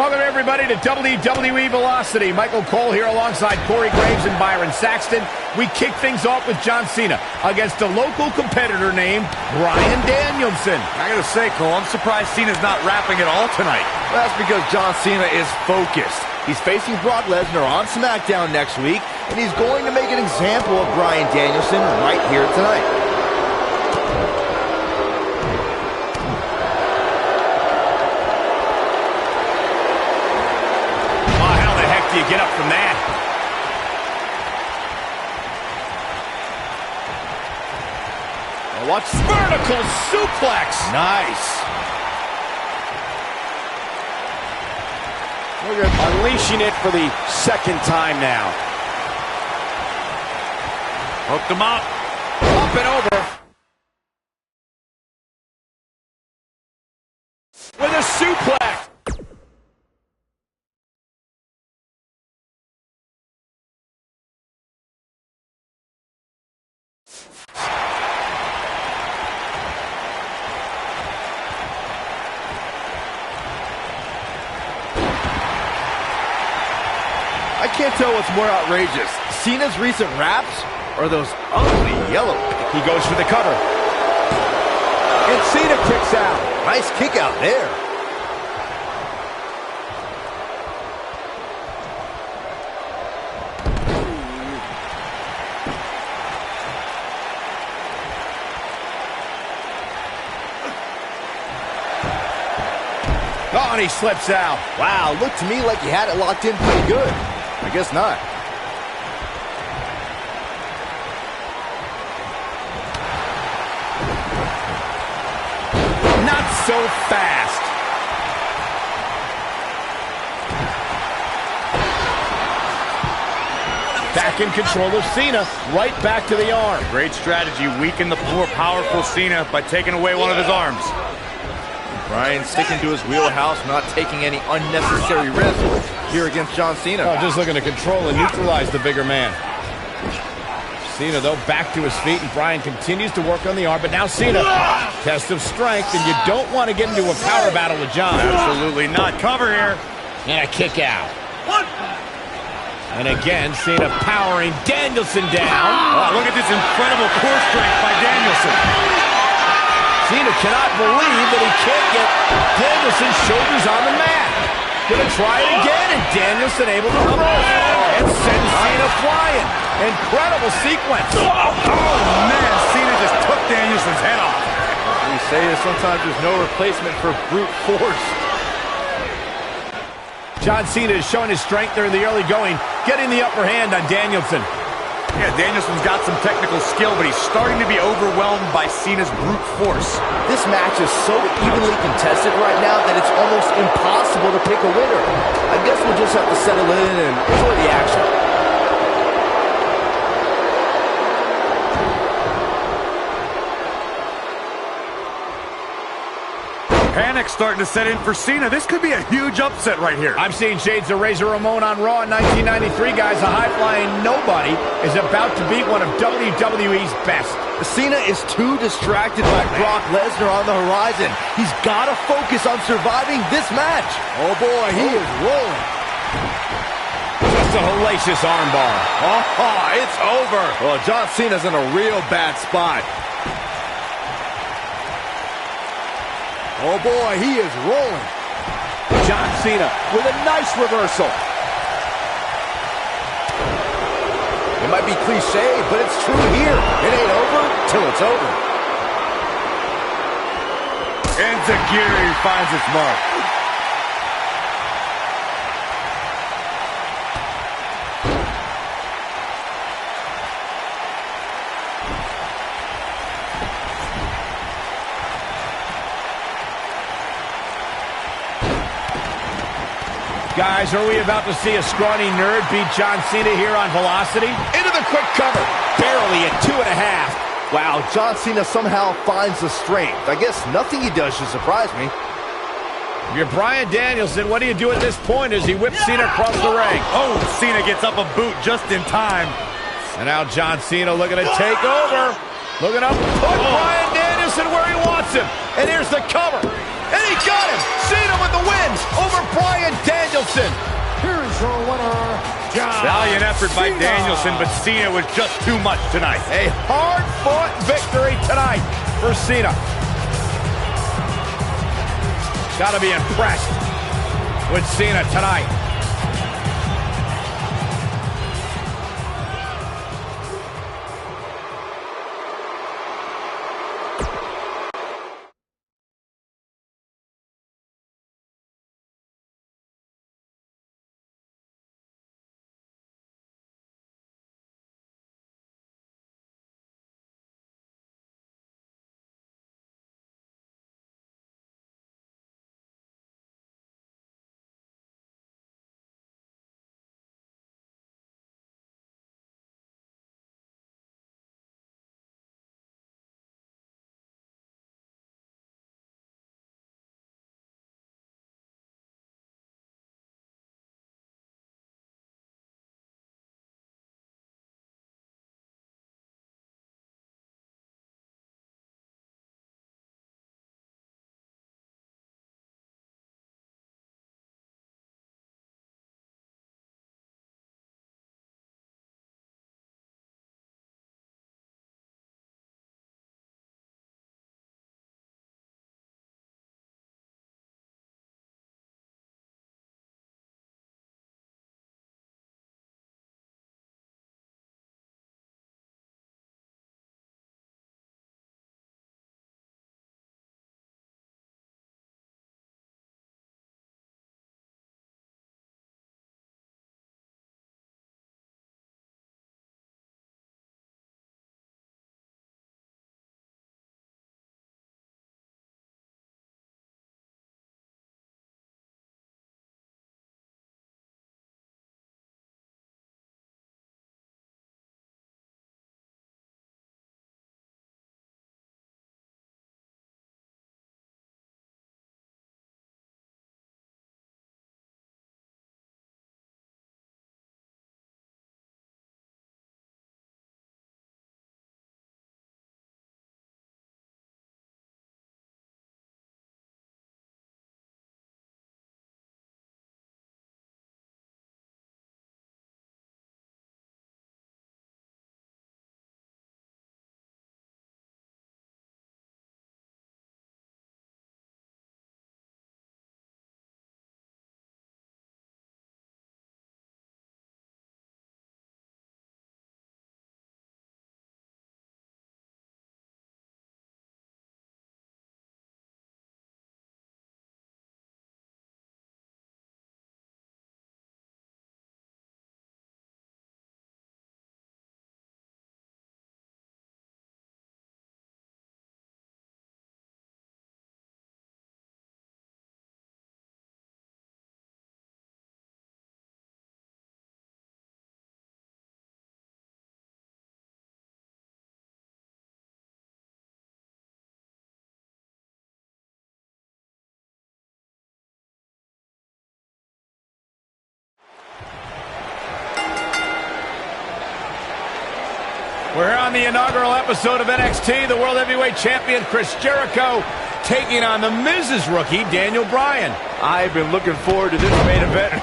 Welcome, everybody, to WWE Velocity. Michael Cole here alongside Corey Graves and Byron Saxton. We kick things off with John Cena against a local competitor named Bryan Danielson. I gotta say, Cole, I'm surprised Cena's not rapping at all tonight. Well, that's because John Cena is focused. He's facing Brock Lesnar on SmackDown next week, and he's going to make an example of Bryan Danielson right here tonight. You get up from that. Now watch vertical suplex. Nice. Look at unleashing it for the second time now. Hooked him up. Up and over. With a suplex. I can't tell what's more outrageous, Cena's recent raps or those ugly yellow. He goes for the cover. And Cena kicks out. Nice kick out there. Oh, and he slips out. Wow, looked to me like he had it locked in pretty good. I guess not. Not so fast. Back in control of Cena. Right back to the arm. Great strategy. Weaken the more powerful Cena by taking away one of his arms. Bryan sticking to his wheelhouse, not taking any unnecessary risks here against John Cena. Oh, just looking to control and neutralize the bigger man. Cena, though, back to his feet, and Bryan continues to work on the arm, but now Cena, test of strength, and you don't want to get into a power battle with John. Absolutely not. Cover here. And a kick out. And again, Cena powering Danielson down. Oh, look at this incredible core strength by Danielson. Cena cannot believe that he can't get Danielson's shoulders on the mat. Gonna try it again, and Danielson able to reverse and send Cena flying. Incredible sequence. Oh, man, Cena just took Danielson's head off. We say that sometimes there's no replacement for brute force. John Cena is showing his strength there in the early going, getting the upper hand on Danielson. Yeah, Danielson's got some technical skill, but he's starting to be overwhelmed by Cena's brute force. This match is so evenly contested right now that it's almost impossible to pick a winner. I guess we'll just have to settle in and enjoy the action. Panic starting to set in for Cena. This could be a huge upset right here. I'm seeing shades of Razor Ramon on Raw in 1993, guys. A high-flying nobody is about to beat one of WWE's best. Cena is too distracted by Brock Lesnar on the horizon. He's got to focus on surviving this match. Oh, boy, he is rolling. Just a hellacious armbar. Oh, it's over. Well, John Cena's in a real bad spot. Oh, boy, he is rolling. John Cena with a nice reversal. It might be cliche, but it's true here. It ain't over till it's over. And Zagiri finds its mark. Guys, are we about to see a scrawny nerd beat John Cena here on Velocity? Into the quick cover. Barely at 2.5. Wow, John Cena somehow finds the strength. I guess nothing he does should surprise me. If you're Bryan Danielson, what do you do at this point as he whips Cena across the ring? Oh, Cena gets up a boot just in time. And now John Cena looking to take over. Looking up, put Bryan Danielson where he wants him. And here's the cover. and he got him. Cena with the win over Bryan Danielson. Here's your winner, John Valiant effort by Cena. Danielson, but Cena was just too much tonight. A hard-fought victory tonight for Cena. Gotta be impressed with Cena tonight. We're here on the inaugural episode of NXT. The World Heavyweight Champion Chris Jericho taking on the Miz's rookie, Daniel Bryan. I've been looking forward to this main event.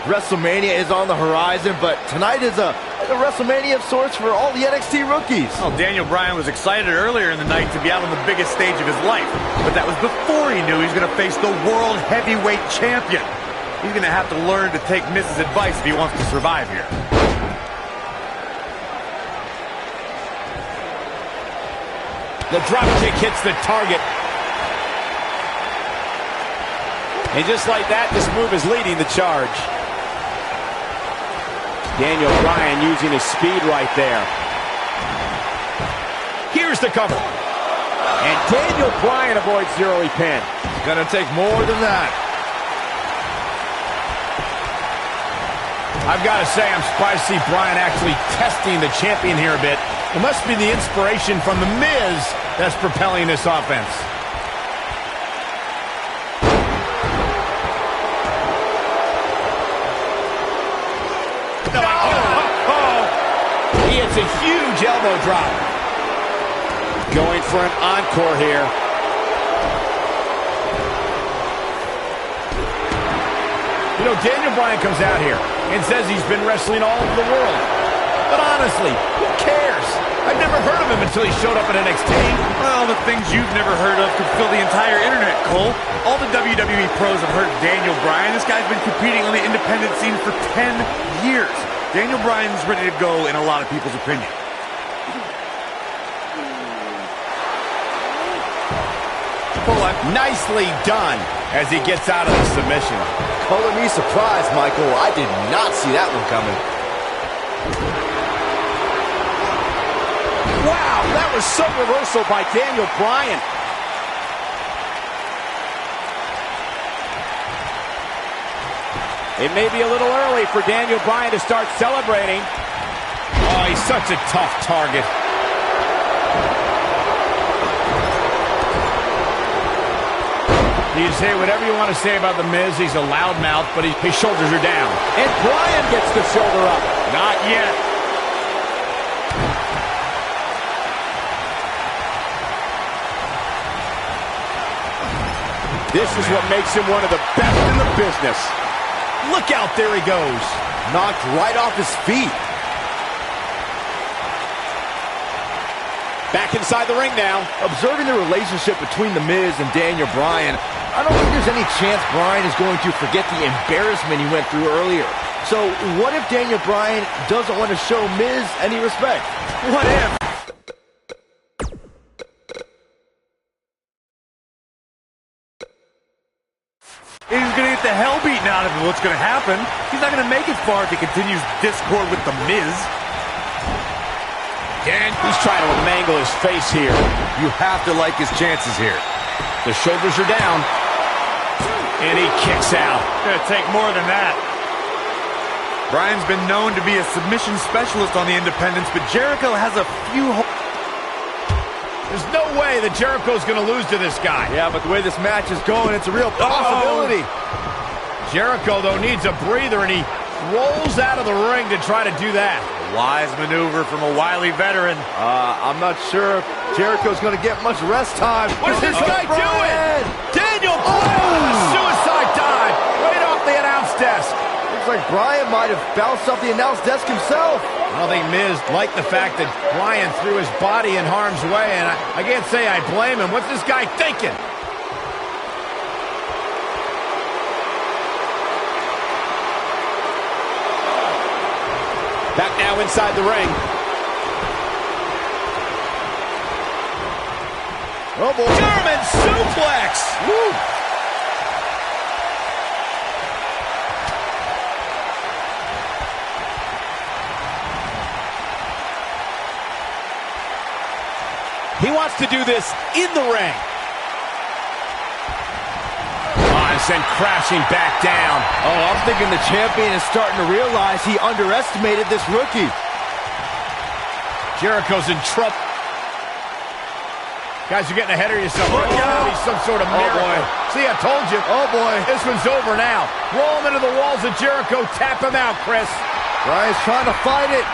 WrestleMania is on the horizon, but tonight is a WrestleMania of sorts for all the NXT rookies. Well, Daniel Bryan was excited earlier in the night to be out on the biggest stage of his life, but that was before he knew he was going to face the World Heavyweight Champion. He's going to have to learn to take Miz's advice if he wants to survive here. The dropkick hits the target. And just like that, this move is leading the charge. Daniel Bryan using his speed right there. Here's the cover. And Daniel Bryan avoids the early pin. It's gonna take more than that. I've got to say, I'm surprised to see Bryan actually testing the champion here a bit. It must be the inspiration from The Miz that's propelling this offense. He hits a huge elbow drop. Going for an encore here. You know, Daniel Bryan comes out here and says he's been wrestling all over the world. But honestly, who cares? I've never heard of him until he showed up at NXT. Well, the things you've never heard of could fill the entire internet, Cole. All the WWE pros have heard Daniel Bryan. This guy's been competing on the independent scene for 10 years. Daniel Bryan's ready to go in a lot of people's opinion. Nicely done as he gets out of the submission. Color me surprised, Michael. I did not see that one coming. Wow, that was some reversal by Daniel Bryan. It may be a little early for Daniel Bryan to start celebrating. Oh, he's such a tough target. You say whatever you want to say about The Miz. He's a loudmouth, but his shoulders are down. And Bryan gets the shoulder up. Not yet. This is what makes him one of the best in the business. Look out, there he goes. Knocked right off his feet. Back inside the ring now. Observing the relationship between The Miz and Daniel Bryan, I don't think there's any chance Bryan is going to forget the embarrassment he went through earlier. So what if Daniel Bryan doesn't want to show Miz any respect? What if? He's going to get the hell beaten out of him. What's going to happen? He's not going to make it far if he continues discord with The Miz. And he's trying to mangle his face here. You have to like his chances here. The shoulders are down. And he kicks out. It's going to take more than that. Bryan's been known to be a submission specialist on the independents, but Jericho has a few... There's no way that Jericho's going to lose to this guy. Yeah, but the way this match is going, it's a real possibility. Jericho, though, needs a breather, and he rolls out of the ring to try to do that. Wise maneuver from a wily veteran. I'm not sure if Jericho's going to get much rest time. What is this guy doing? Daniel Bryan, a suicide dive right off the announce desk. Looks like Bryan might have bounced off the announce desk himself. I don't think Miz liked the fact that Bryan threw his body in harm's way, and I can't say I blame him. What's this guy thinking? Back now inside the ring. Oh, boy. German suplex! Woo! He wants to do this in the ring. And sent crashing back down. Oh, I'm thinking the champion is starting to realize he underestimated this rookie. Jericho's in trouble. Guys, you're getting ahead of yourself. Look out! He's some sort of miracle. Boy. See, I told you. Oh, boy. This one's over now. Roll him into the walls of Jericho. Tap him out, Chris. Bryan's trying to fight it.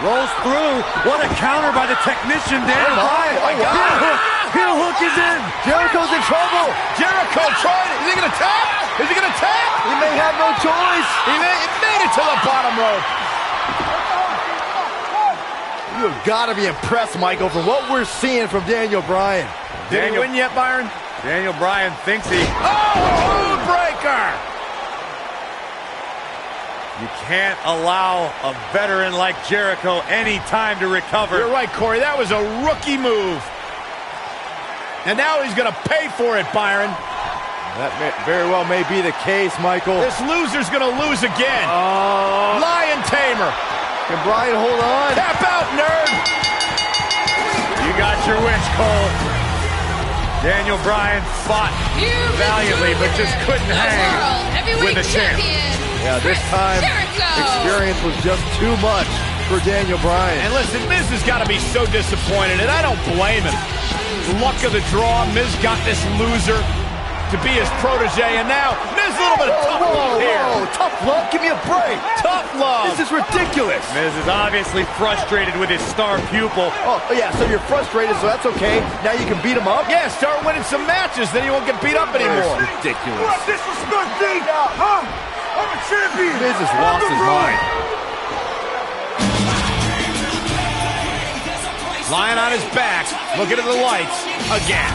Rolls through. What a counter by the technician, Daniel Bryan. Oh, wow. Heel hook is in. Jericho's in trouble. Jericho tried it. Is he going to tap? Is he going to tap? He may have no choice. He made it to the bottom rope. You have got to be impressed, Michael, for what we're seeing from Daniel Bryan. Did he win yet, Byron? Daniel Bryan thinks he... Oh, breaker! You can't allow a veteran like Jericho any time to recover. You're right, Corey. That was a rookie move. And now he's going to pay for it, Byron. That very well may be the case, Michael. This loser's going to lose again. Lion Tamer. Can Bryan hold on? Tap out, nerd. You got your wish, Cole. Daniel Bryan fought valiantly, but just couldn't hang with the champ. Yeah, this time, experience was just too much for Daniel Bryan. And listen, Miz has got to be so disappointed, and I don't blame him. Luck of the draw, Miz got this loser. to be his protege, and now Miz, a little bit of tough love here. Whoa, tough love? Give me a break. Tough love. This is ridiculous. Miz is obviously frustrated with his star pupil. Oh, yeah, so you're frustrated, so that's okay. Now you can beat him up? Yeah, start winning some matches, then you won't get beat up anymore. It's ridiculous. Disrespect me! Huh? I'm a champion! Miz has lost his mind. Lying on his back, looking at the lights again.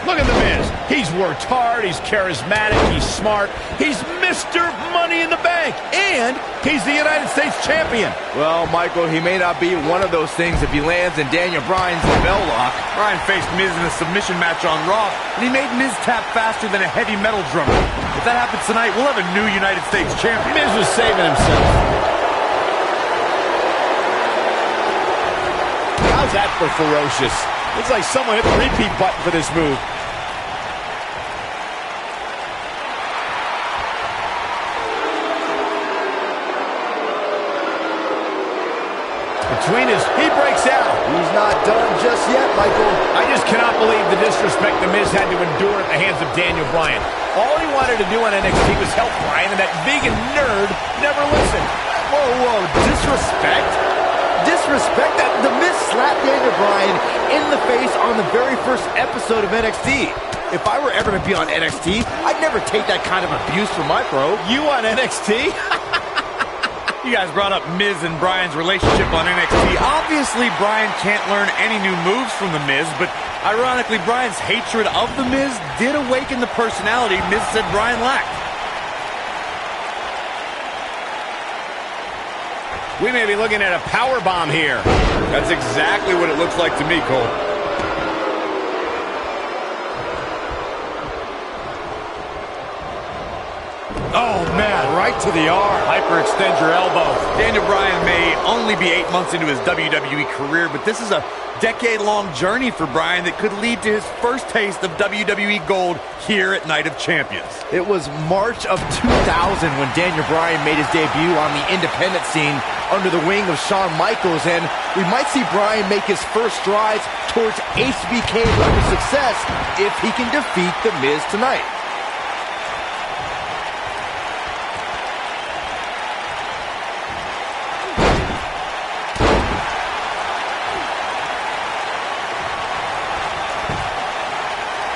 Look at the Miz. He's worked hard, he's charismatic, he's smart, he's Mr. Money in the Bank, and he's the United States Champion. Well, Michael, he may not be one of those things if he lands in Daniel Bryan's bell lock. Bryan faced Miz in a submission match on Raw, and he made Miz tap faster than a heavy metal drummer. If that happens tonight, we'll have a new United States Champion. Miz was saving himself. How's that for ferocious? Looks like someone hit the repeat button for this move. He breaks out. He's not done just yet, Michael. I just cannot believe the disrespect The Miz had to endure at the hands of Daniel Bryan. All he wanted to do on NXT was help Bryan, and that vegan nerd never listened. Whoa, disrespect? Disrespect? That The Miz slapped Daniel Bryan in the face on the very first episode of NXT. If I were ever to be on NXT, I'd never take that kind of abuse from my bro. You on NXT? You guys brought up Miz and Bryan's relationship on NXT. Obviously, Bryan can't learn any new moves from The Miz, but ironically, Bryan's hatred of The Miz did awaken the personality Miz said Bryan lacked. We may be looking at a powerbomb here. That's exactly what it looks like to me, Cole. Oh, man, right to the arm. Hyperextend your elbow. Daniel Bryan may only be 8 months into his WWE career, but this is a decade-long journey for Bryan that could lead to his first taste of WWE gold here at Night of Champions. It was March of 2000 when Daniel Bryan made his debut on the independent scene under the wing of Shawn Michaels, and we might see Bryan make his first strides towards HBK level success if he can defeat The Miz tonight.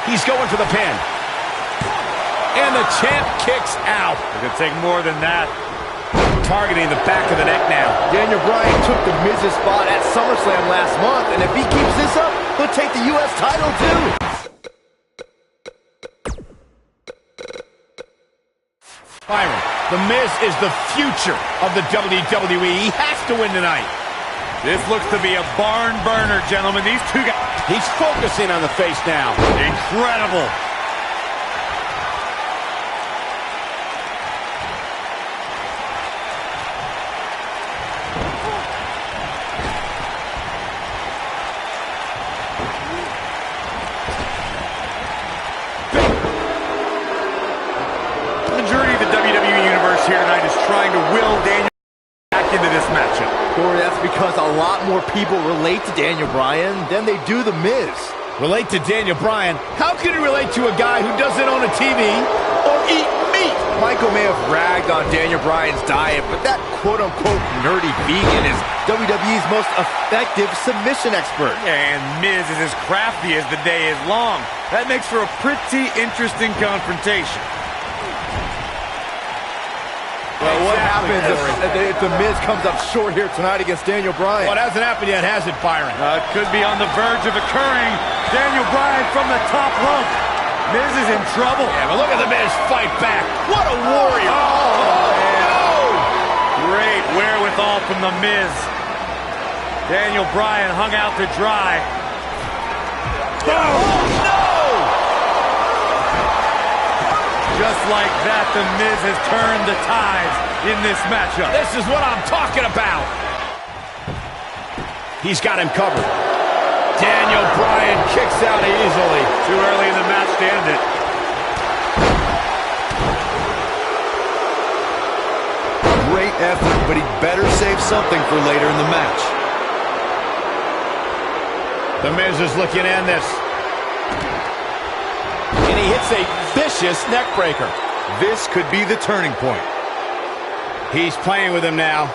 He's going for the pin. And the champ kicks out. It could take more than that. Targeting the back of the neck now. Daniel Bryan took the Miz's spot at SummerSlam last month, and if he keeps this up, he'll take the U.S. title too. Byron. The Miz is the future of the WWE. He has to win tonight. This looks to be a barn burner, gentlemen. These two guys... He's focusing on the face now. Incredible. The majority of the WWE Universe here tonight is trying to will Daniel back into this matchup. Corey, that's because a lot more people relate to Daniel Bryan than they do The Miz. Relate to Daniel Bryan? How can you relate to a guy who doesn't own a TV or eat meat? Michael may have ragged on Daniel Bryan's diet, but that quote-unquote nerdy vegan is WWE's most effective submission expert. And Miz is as crafty as the day is long. That makes for a pretty interesting confrontation. Well, what happens if The Miz comes up short here tonight against Daniel Bryan? Well, it hasn't happened yet, has it, Byron? It could be on the verge of occurring. Daniel Bryan from the top rope. Miz is in trouble. Yeah, but look at The Miz fight back. What a warrior. Great wherewithal from The Miz. Daniel Bryan hung out to dry. Just like that, The Miz has turned the tides in this matchup. This is what I'm talking about. He's got him covered. Daniel Bryan kicks out easily. Too early in the match to end it. Great effort, but he better save something for later in the match. The Miz is looking to end this. And he hits a vicious neck breaker. This could be the turning point. He's playing with him now.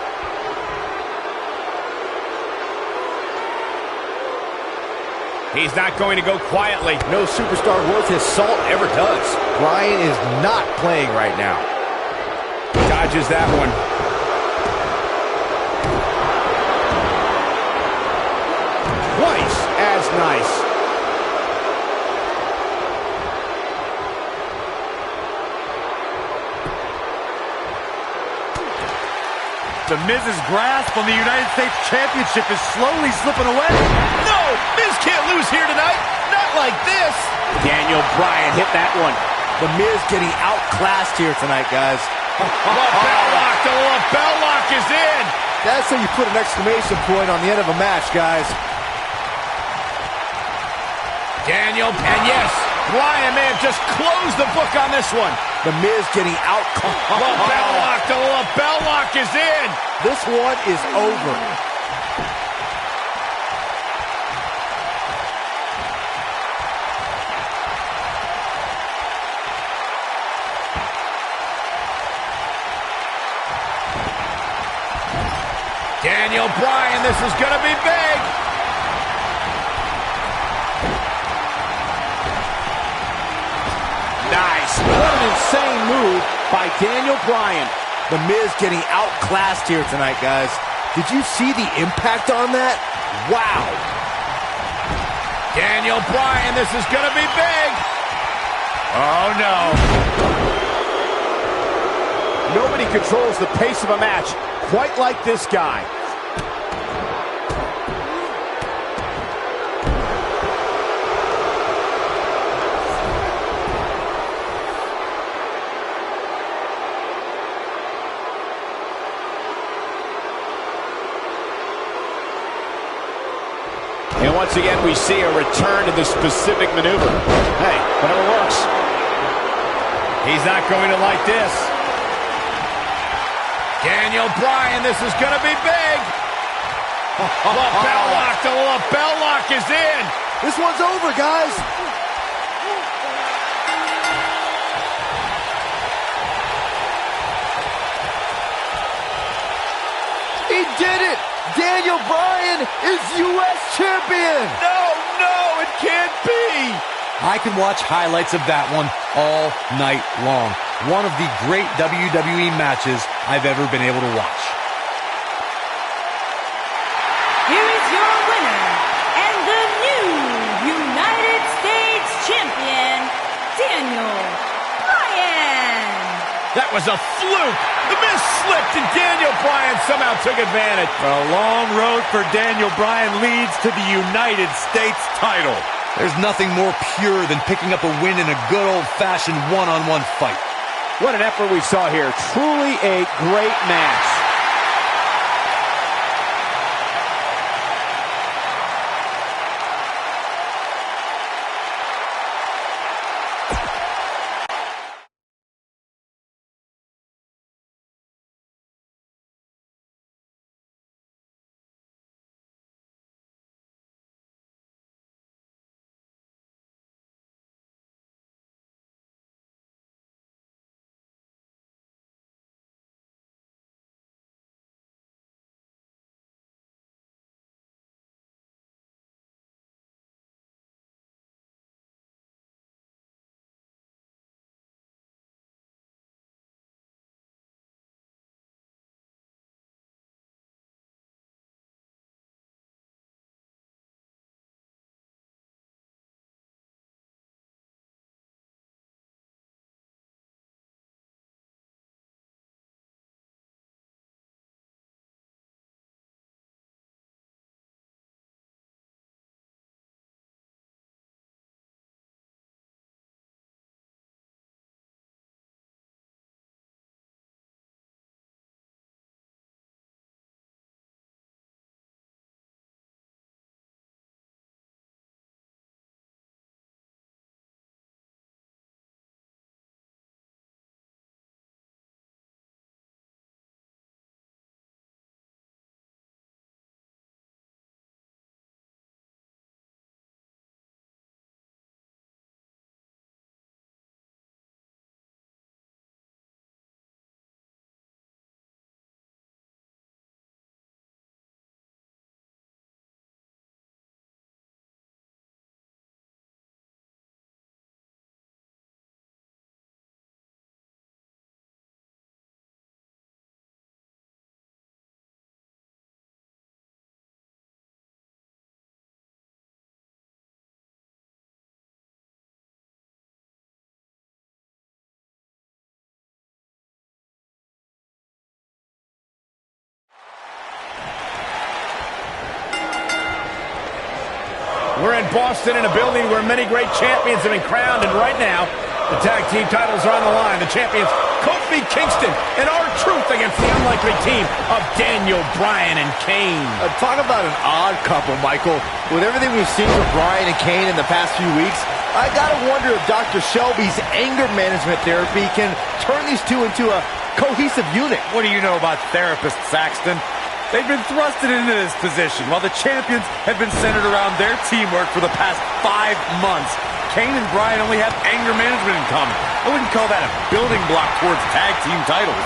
He's not going to go quietly. No superstar worth his salt ever does. Bryan is not playing right now. Dodges that one. Twice as nice. The Miz's grasp on the United States Championship is slowly slipping away. No! Miz can't lose here tonight. Not like this. Daniel Bryan hit that one. The Miz getting outclassed here tonight, guys. Lapel lock. The lapel lock is in. That's how you put an exclamation point on the end of a match, guys. Daniel, and yes, Bryan may have just closed the book on this one. The Miz getting out. Lapel lock. The lapel lock is in. This one is over. Daniel Bryan, this is going to be big. Nice. What an insane move by Daniel Bryan. The Miz getting outclassed here tonight, guys. Did you see the impact on that? Wow. Daniel Bryan, this is going to be big. Oh, no. Nobody controls the pace of a match quite like this guy. And once again, we see a return to the specific maneuver. Hey, whatever works. He's not going to like this. Daniel Bryan, this is going to be big. Lapel lock. The lapel lock is in. This one's over, guys. He did it. Daniel Bryan is U.S. champion. No, it can't be. I can watch highlights of that one all night long. One of the great WWE matches I've ever been able to watch. Here is your winner and the new United States champion, Daniel Bryan. That was a fluke. The Miz slipped, and Daniel Bryan somehow took advantage. A long road for Daniel Bryan leads to the United States title. There's nothing more pure than picking up a win in a good old-fashioned one-on-one fight. What an effort we saw here. Truly a great match. We're in Boston in a building where many great champions have been crowned, and right now, the tag team titles are on the line. The champions, Kofi Kingston and R-Truth against the unlikely team of Daniel Bryan and Kane. Talk about an odd couple, Michael. With everything we've seen from Bryan and Kane in the past few weeks, I gotta wonder if Dr. Shelby's anger management therapy can turn these two into a cohesive unit. What do you know about therapists, Saxton? They've been thrusted into this position while the champions have been centered around their teamwork for the past 5 months. Kane and Bryan only have anger management in common. I wouldn't call that a building block towards tag team titles.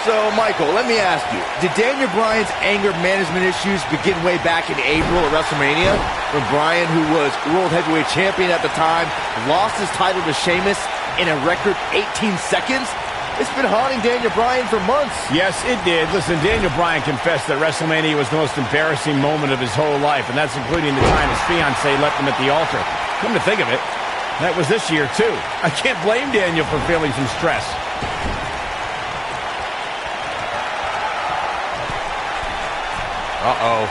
So, Michael, let me ask you, did Daniel Bryan's anger management issues begin way back in April at WrestleMania, when Bryan, who was World Heavyweight Champion at the time, lost his title to Sheamus in a record 18 seconds? It's been haunting Daniel Bryan for months. Yes, it did. Listen, Daniel Bryan confessed that WrestleMania was the most embarrassing moment of his whole life, and that's including the time his fiancée left him at the altar. Come to think of it, that was this year, too. I can't blame Daniel for feeling some stress. Uh-oh.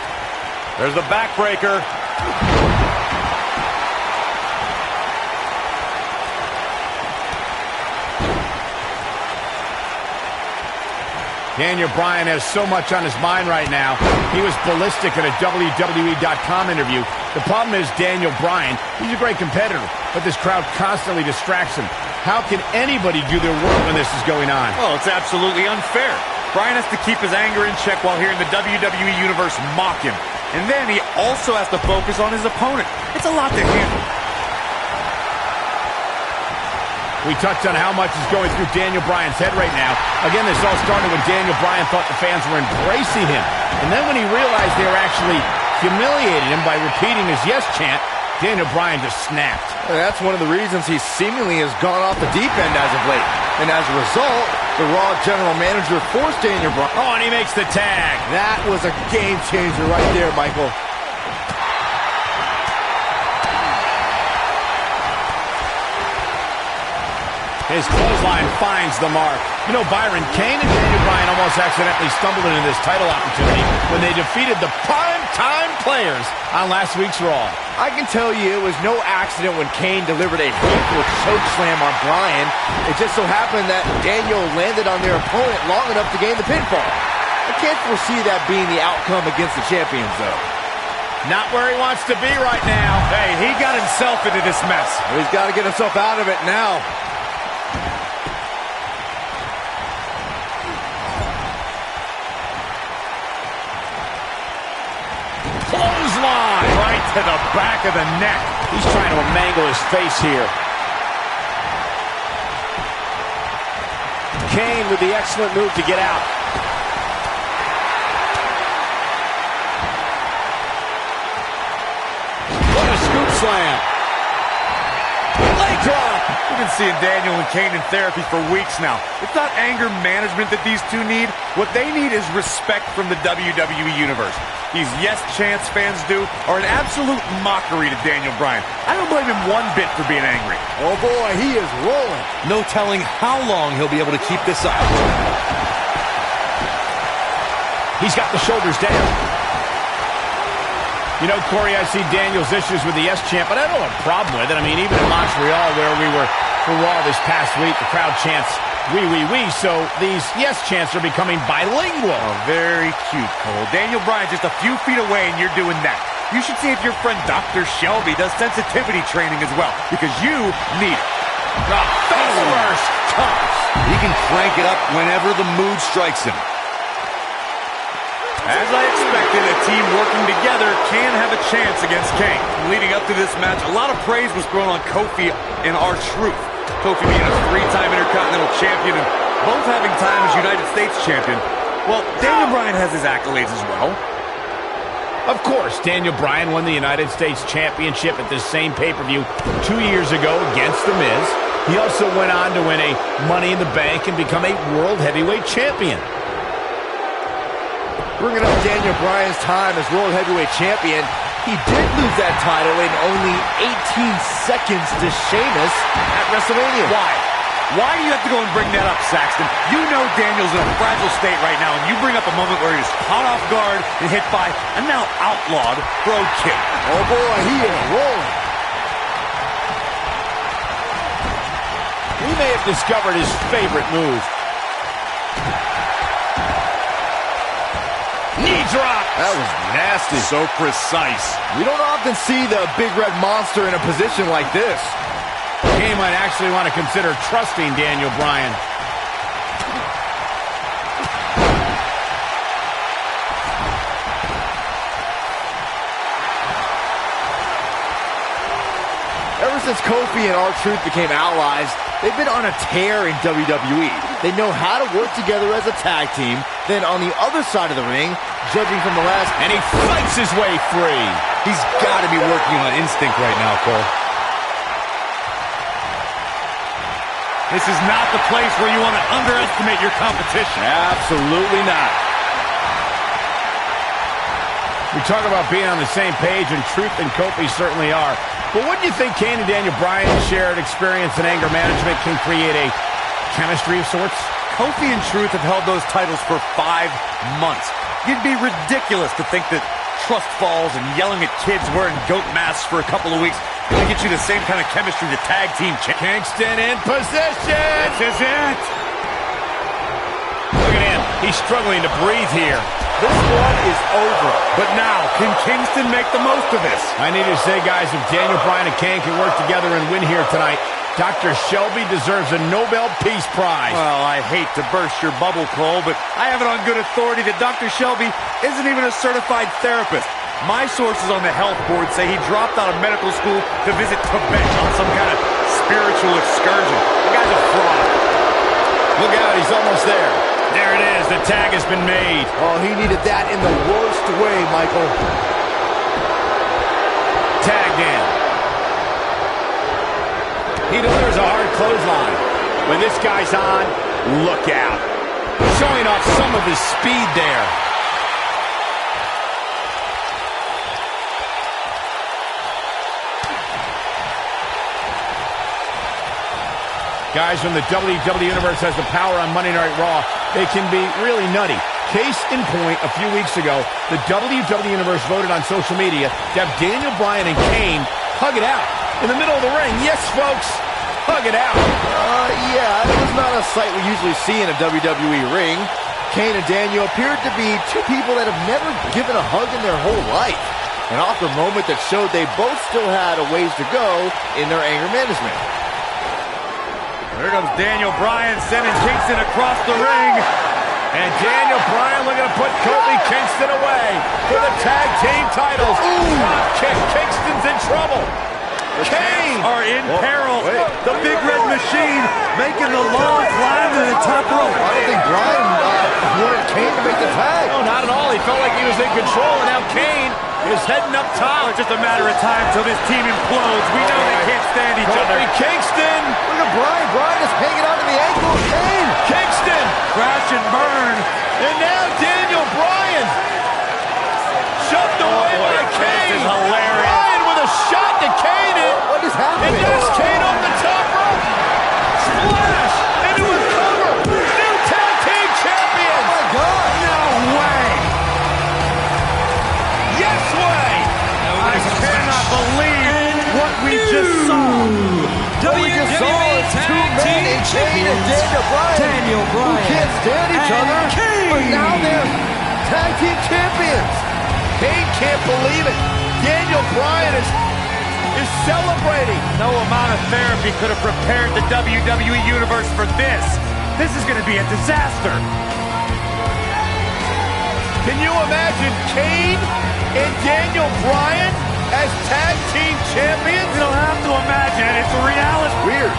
There's the backbreaker. Daniel Bryan has so much on his mind right now. He was ballistic in a WWE.com interview. The problem is Daniel Bryan, he's a great competitor, but this crowd constantly distracts him. How can anybody do their work when this is going on? Well, it's absolutely unfair. Bryan has to keep his anger in check while hearing the WWE Universe mock him. And then he also has to focus on his opponent. It's a lot to handle. We touched on how much is going through Daniel Bryan's head right now. Again, this all started when Daniel Bryan thought the fans were embracing him. And then when he realized they were actually humiliating him by repeating his yes chant, Daniel Bryan just snapped. That's one of the reasons he seemingly has gone off the deep end as of late. And as a result, the Raw general manager forced Daniel Bryan. Oh, and he makes the tag. That was a game changer right there, Michael. His clothesline finds the mark. You know, Byron, Kane and Daniel Bryan almost accidentally stumbled into this title opportunity when they defeated the prime-time players on last week's Raw. I can tell you it was no accident when Kane delivered a hateful choke slam on Bryan. It just so happened that Daniel landed on their opponent long enough to gain the pinfall. I can't foresee that being the outcome against the champions, though. Not where he wants to be right now. Hey, he got himself into this mess. He's got to get himself out of it now. Clothesline! Right to the back of the neck. He's trying to mangle his face here. Kane with the excellent move to get out. What a scoop slam. Leg drop. We've been seeing Daniel and Kane in therapy for weeks now. It's not anger management that these two need. What they need is respect from the WWE Universe. These Yes Chance fans do are an absolute mockery to Daniel Bryan. I don't blame him one bit for being angry. Oh boy, he is rolling. No telling how long he'll be able to keep this up. He's got the shoulders down. You know, Corey, I see Daniel's issues with the Yes Champ, but I don't have a problem with it. I mean, even in Montreal, where we were for Raw this past week, the crowd chants, "We, we, we," so these Yes Chants are becoming bilingual. Oh, very cute, Cole. Daniel Bryan just a few feet away, and you're doing that. You should see if your friend Dr. Shelby does sensitivity training as well, because you need it. Face first touch. He can crank it up whenever the mood strikes him. As I expected, a team working together can have a chance against Kane. Leading up to this match, a lot of praise was thrown on Kofi and R-Truth. Kofi being a three-time Intercontinental Champion and both having time as United States Champion. Well, Daniel Bryan has his accolades as well. Of course, Daniel Bryan won the United States Championship at this same pay-per-view 2 years ago against The Miz. He also went on to win a Money in the Bank and become a World Heavyweight Champion. Bringing up Daniel Bryan's time as World Heavyweight Champion, he did lose that title in only 18 seconds to Sheamus at WrestleMania. Why? Why do you have to go and bring that up, Saxton? You know Daniel's in a fragile state right now, and you bring up a moment where he's caught off guard and hit by a now outlawed Brogue Kick. Oh boy, he is rolling. He may have discovered his favorite move. Knee drop. That was nasty. So precise. We don't often see the big red monster in a position like this. Kane might actually want to consider trusting Daniel Bryan. Ever since Kofi and R-Truth became allies, they've been on a tear in WWE. They know how to work together as a tag team. Then on the other side of the ring, judging from the last... And he fights his way free. He's got to be working on instinct right now, Cole. This is not the place where you want to underestimate your competition. Absolutely not. We talk about being on the same page, and Truth and Kofi certainly are. But wouldn't you think Kane and Daniel Bryan's shared experience in anger management can create a chemistry of sorts? Kofi and Truth have held those titles for 5 months. You'd be ridiculous to think that trust falls and yelling at kids wearing goat masks for a couple of weeks is going to get you the same kind of chemistry the tag team Kingston in position. This is it. Look at him. He's struggling to breathe here. This one is over. But now, can Kingston make the most of this? I need to say, guys, if Daniel Bryan and Kane can work together and win here tonight, Dr. Shelby deserves a Nobel Peace Prize. Well, I hate to burst your bubble, Cole, but I have it on good authority that Dr. Shelby isn't even a certified therapist. My sources on the health board say he dropped out of medical school to visit Tibet on some kind of spiritual excursion. The guy's a fraud. Look out, he's almost there. There it is. The tag has been made. Oh, he needed that in the worst way, Michael. Tagged in. He delivers a hard clothesline. When this guy's on, look out. Showing off some of his speed there. Guys from the WWE Universe has the power on Monday Night Raw. They can be really nutty. Case in point, a few weeks ago, the WWE Universe voted on social media to have Daniel Bryan and Kane hug it out in the middle of the ring. Yes, folks, hug it out. Yeah, it was not a sight we usually see in a WWE ring. Kane and Daniel appeared to be two people that have never given a hug in their whole life. An awkward moment that showed they both still had a ways to go in their anger management. Here comes Daniel Bryan sending Kingston across the ring. And Daniel Bryan looking to put Kofi Kingston away for the tag team titles. Drop kick, Kingston's in trouble. Kane are in peril. The Big Red Machine making the long climb to the top rope. I don't think Bryan wanted Kane to make the tag. No, not at all. He felt like he was in control, and now Kane is heading up top. It's just a matter of time till this team implodes. We know they can't stand each other. Kofi Kingston. Look at Bryan. Bryan is hanging on to the ankle of Kane. Kingston. Crash and burn. And now Daniel Bryan. Shoved away by Kane. This is hilarious. Bryan with a shot to Kane. What is happening? And there's Kane over the top rope. Splash into a cover. New tag team champions. Oh, my God. No way. Yes way. I cannot believe what we just saw. What we just saw is two men in Kane and Daniel Bryan. Who can't stand each other. But now they're tag team champions. Kane can't believe it. Daniel Bryan is celebrating. No amount of therapy could have prepared the WWE Universe for this. This is going to be a disaster. Can you imagine Kane and Daniel Bryan as tag team champions? You don't have to imagine it. It's reality. Weird.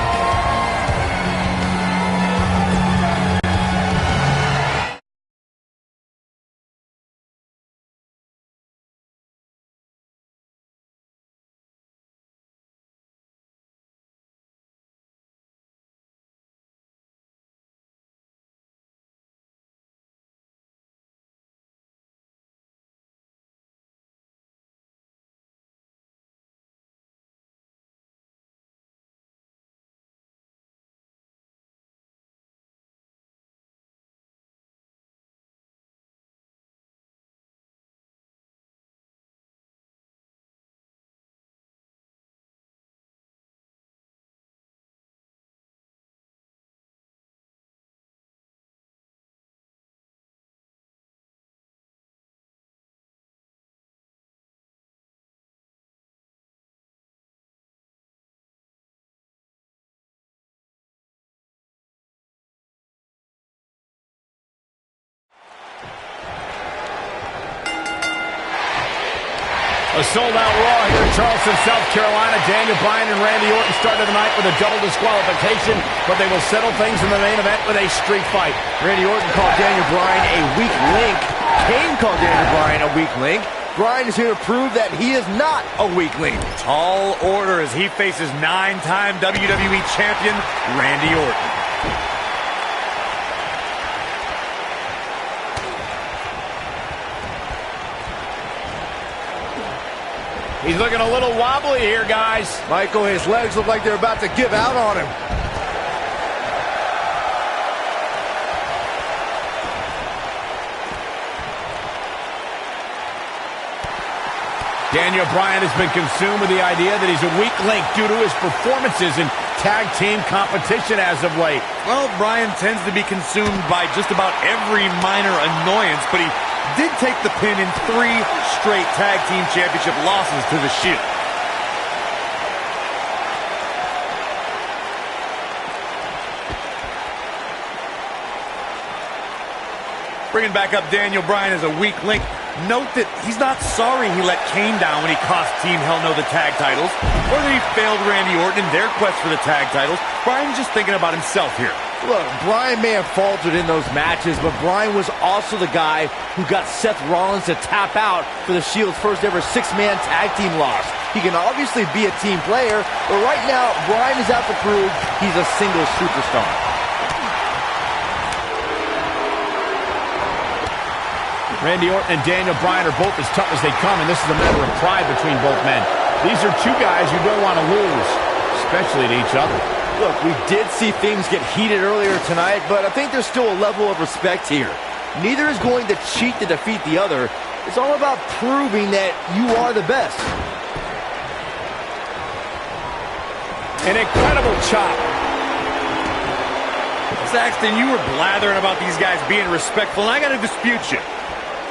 A sold-out Raw here in Charleston, South Carolina. Daniel Bryan and Randy Orton started the night with a double disqualification, but they will settle things in the main event with a street fight. Randy Orton called Daniel Bryan a weak link. Kane called Daniel Bryan a weak link. Bryan is here to prove that he is not a weak link. Tall order as he faces 9-time WWE champion Randy Orton. He's looking a little wobbly here, guys. Michael, his legs look like they're about to give out on him. Daniel Bryan has been consumed with the idea that he's a weak link due to his performances in tag team competition as of late. Well, Bryan tends to be consumed by just about every minor annoyance, but he did take the pin in 3 straight tag team championship losses to the Shield. Bringing back up Daniel Bryan as a weak link. Note that he's not sorry he let Kane down when he cost Team Hell No the tag titles, or that he failed Randy Orton in their quest for the tag titles. Bryan's just thinking about himself here. Look, Bryan may have faltered in those matches, but Bryan was also the guy who got Seth Rollins to tap out for the Shield's first ever 6-man tag team loss. He can obviously be a team player, but right now, Bryan is out to prove he's a single superstar. Randy Orton and Daniel Bryan are both as tough as they come, and this is a matter of pride between both men. These are two guys you don't want to lose, especially to each other. Look, we did see things get heated earlier tonight, but I think there's still a level of respect here. Neither is going to cheat to defeat the other. It's all about proving that you are the best. An incredible chop. Saxton, you were blathering about these guys being respectful, and I got to dispute you.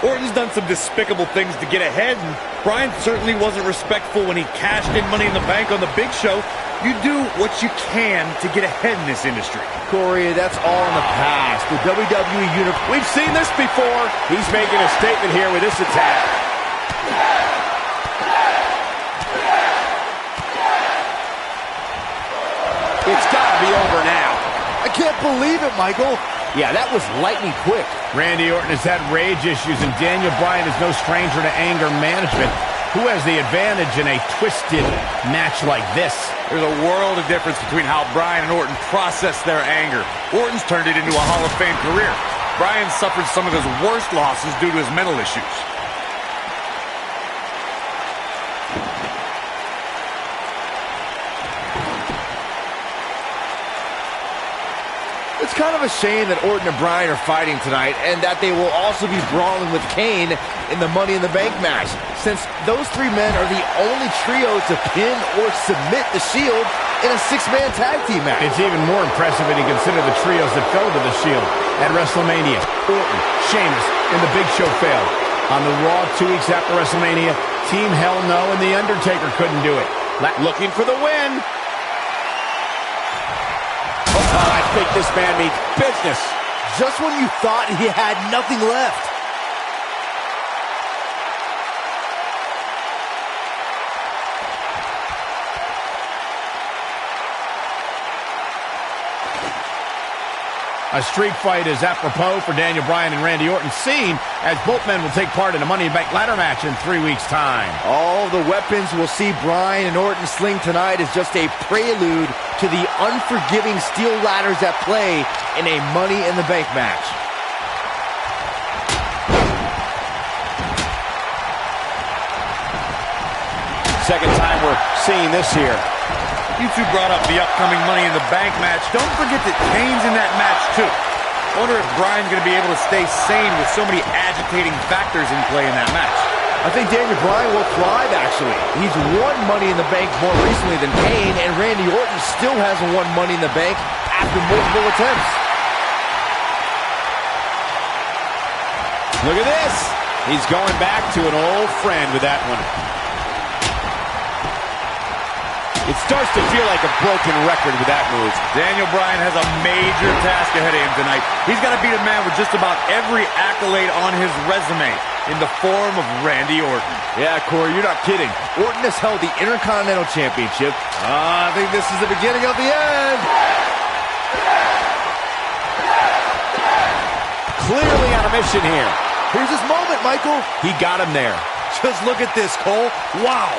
Orton's done some despicable things to get ahead, and Bryan certainly wasn't respectful when he cashed in Money in the Bank on the Big Show. You do what you can to get ahead in this industry. Corey, that's all in the past. The WWE Universe. We've seen this before. He's making a statement here with this attack. It's got to be over now. I can't believe it, Michael. Yeah, that was lightning quick. Randy Orton has had rage issues, and Daniel Bryan is no stranger to anger management. Who has the advantage in a twisted match like this? There's a world of difference between how Bryan and Orton process their anger. Orton's turned it into a Hall of Fame career. Bryan suffered some of his worst losses due to his mental issues. It's kind of a shame that Orton and Bryan are fighting tonight, and that they will also be brawling with Kane in the Money in the Bank match, since those three men are the only trio to pin or submit the Shield in a six-man tag team match. It's even more impressive when you consider the trios that fell to the Shield at WrestleMania. Orton, Sheamus, and the Big Show failed. On the Raw 2 weeks after WrestleMania, Team Hell No and The Undertaker couldn't do it. Looking for the win. I think this man means business. Just when you thought he had nothing left. A street fight is apropos for Daniel Bryan and Randy Orton, seen as both men will take part in a Money in the Bank ladder match in 3 weeks' time. All the weapons we'll see Bryan and Orton sling tonight is just a prelude to the unforgiving steel ladders at play in a Money in the Bank match. Second time we're seeing this here. You two brought up the upcoming Money in the Bank match. Don't forget that Kane's in that match, too. I wonder if Bryan's going to be able to stay sane with so many agitating factors in play in that match. I think Daniel Bryan will thrive, actually. He's won Money in the Bank more recently than Kane, and Randy Orton still hasn't won Money in the Bank after multiple attempts. Look at this. He's going back to an old friend with that one. It starts to feel like a broken record with that move. Daniel Bryan has a major task ahead of him tonight. He's got to beat a man with just about every accolade on his resume in the form of Randy Orton. Yeah, Corey, you're not kidding. Orton has held the Intercontinental Championship. I think this is the beginning of the end. Clearly on a mission here. Here's his moment, Michael. He got him there. Just look at this, Cole. Wow.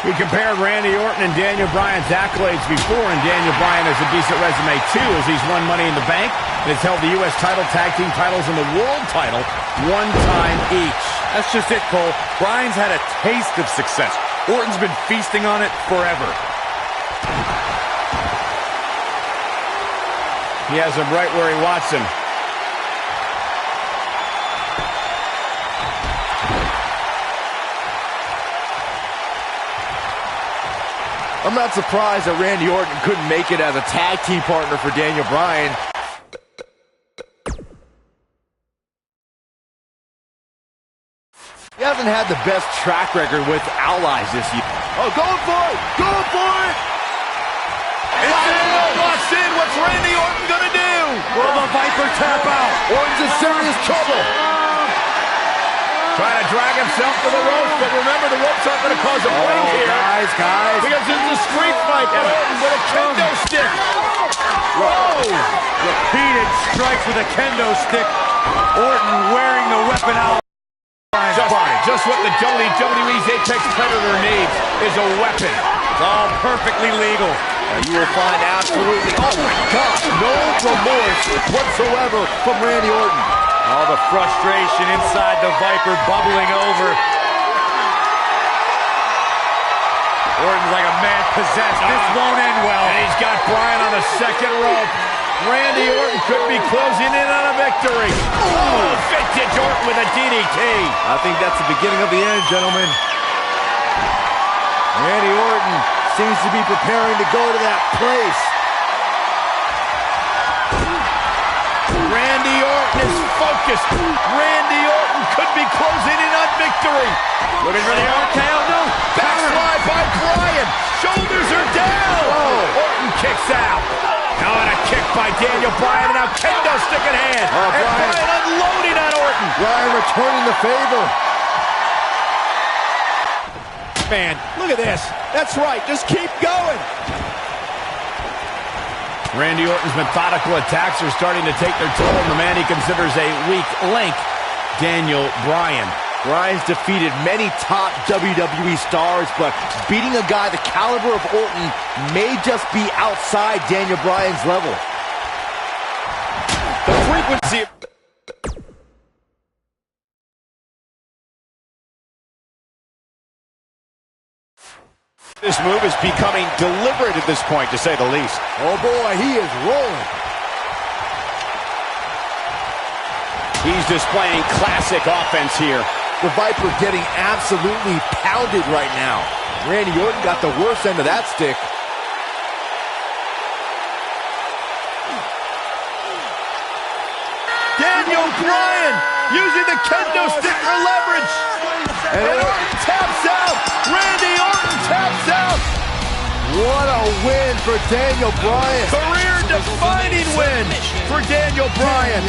We compared Randy Orton and Daniel Bryan's accolades before, and Daniel Bryan has a decent resume, too, as he's won Money in the Bank and has held the U.S. title, tag team titles, and the world title one time each. That's just it, Cole. Bryan's had a taste of success. Orton's been feasting on it forever. He has him right where he wants him. I'm not surprised that Randy Orton couldn't make it as a tag team partner for Daniel Bryan. He hasn't had the best track record with allies this year. Oh, going for it! Going for it! Walks in. What's Randy Orton gonna do? Will the Viper tap out? Orton's in serious trouble. Trying to drag himself to the ropes, but remember, the ropes aren't going to cause a break here. Guys. Because this is a street fight, and Orton with a kendo stick. Whoa! Repeated strikes with a kendo stick. Orton wearing the weapon out. just what the WWE's Apex Predator needs, is a weapon. It's all perfectly legal. And you will find absolutely, oh my God, no remorse whatsoever from Randy Orton. All the frustration inside the Viper bubbling over. Orton's like a man possessed. This won't end well. And he's got Bryan on the second rope. Randy Orton could be closing in on a victory. Oh, vintage Orton with a DDT. I think that's the beginning of the end, gentlemen. Randy Orton seems to be preparing to go to that place. Randy Orton is focused. Randy Orton could be closing in on victory. Looking for the RKO, no. Backslide by Bryan. Shoulders are down. Oh. Orton kicks out. Now and a kick by Daniel Bryan, and now kendo stick in hand. Oh, and Bryan unloading on Orton. Bryan returning the favor. Man, look at this. That's right. Just keep going. Randy Orton's methodical attacks are starting to take their toll on the man he considers a weak link, Daniel Bryan. Bryan's defeated many top WWE stars, but beating a guy the caliber of Orton may just be outside Daniel Bryan's level. The frequency of... This move is becoming deliberate at this point, to say the least. Oh boy, he is rolling. He's displaying classic offense here. The Viper getting absolutely pounded right now. Randy Orton got the worst end of that stick. Daniel Bryan using the kendo stick for leverage. And Orton taps out. Randy Orton taps out. What a win for Daniel Bryan. Career-defining win for Daniel Bryan.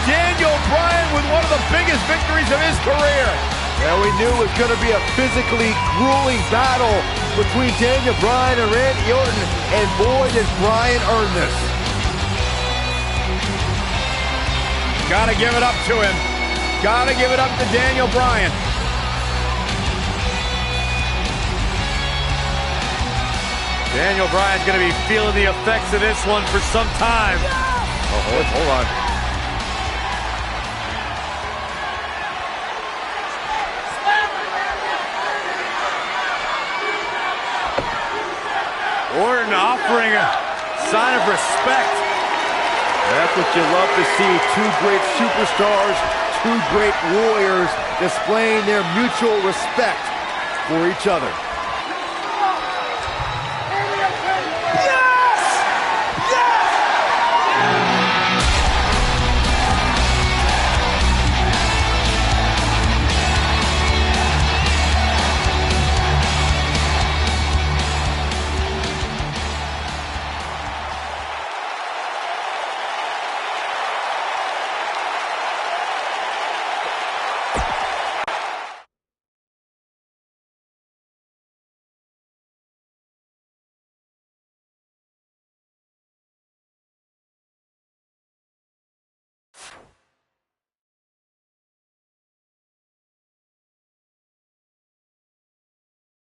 Daniel Bryan with one of the biggest victories of his career. Well, we knew it was going to be a physically grueling battle between Daniel Bryan and Randy Orton, and boy, did Bryan earn this. Gotta give it up to him. Gotta give it up to Daniel Bryan. Daniel Bryan's going to be feeling the effects of this one for some time. Oh, hold on. Orton offering a sign of respect. That's what you love to see. Two great superstars, two great warriors displaying their mutual respect for each other.